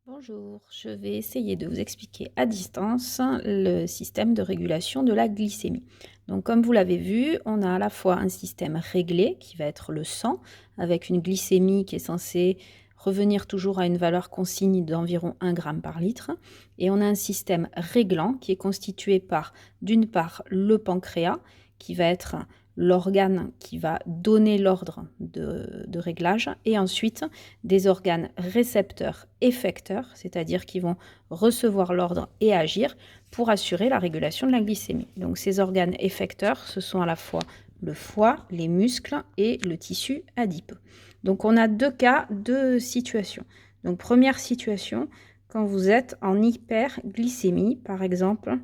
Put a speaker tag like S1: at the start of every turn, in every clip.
S1: Bonjour, je vais essayer de vous expliquer à distance le système de régulation de la glycémie. Donc comme vous l'avez vu, on a à la fois un système réglé qui va être le sang avec une glycémie qui est censée revenir toujours à une valeur consigne d'environ 1 gramme par litre. Et on a un système réglant qui est constitué par d'une part le pancréas qui va être l'organe qui va donner l'ordre de réglage, et ensuite des organes récepteurs effecteurs, c'est-à-dire qui vont recevoir l'ordre et agir pour assurer la régulation de la glycémie. Donc ces organes effecteurs, ce sont à la fois le foie, les muscles et le tissu adipeux. Donc on a deux cas, deux situations. Donc première situation, quand vous êtes en hyperglycémie, par exemple,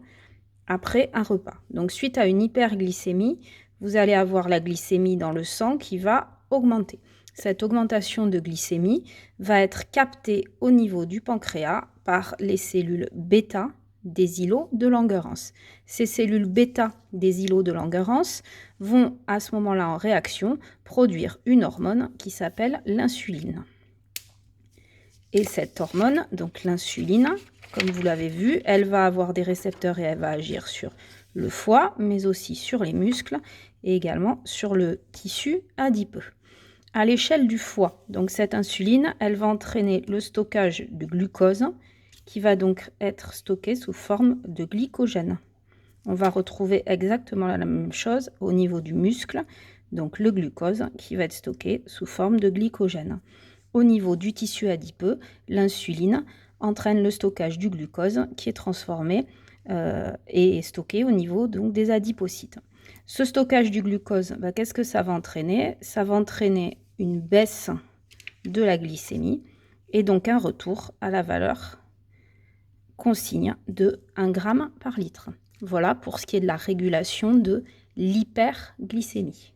S1: après un repas. Donc suite à une hyperglycémie, vous allez avoir la glycémie dans le sang qui va augmenter. Cette augmentation de glycémie va être captée au niveau du pancréas par les cellules bêta des îlots de Langerhans. Ces cellules bêta des îlots de Langerhans vont à ce moment-là en réaction produire une hormone qui s'appelle l'insuline. Et cette hormone, donc l'insuline, comme vous l'avez vu, elle va avoir des récepteurs et elle va agir sur le foie, mais aussi sur les muscles et également sur le tissu adipeux. À l'échelle du foie, donc cette insuline, elle va entraîner le stockage de glucose qui va donc être stocké sous forme de glycogène. On va retrouver exactement la même chose au niveau du muscle, donc le glucose qui va être stocké sous forme de glycogène. Au niveau du tissu adipeux, l'insuline entraîne le stockage du glucose qui est transformé et stocké au niveau donc, des adipocytes. Ce stockage du glucose, qu'est-ce que ça va entraîner? Ça va entraîner une baisse de la glycémie et donc un retour à la valeur consigne de 1 gramme par litre. Voilà pour ce qui est de la régulation de l'hyperglycémie.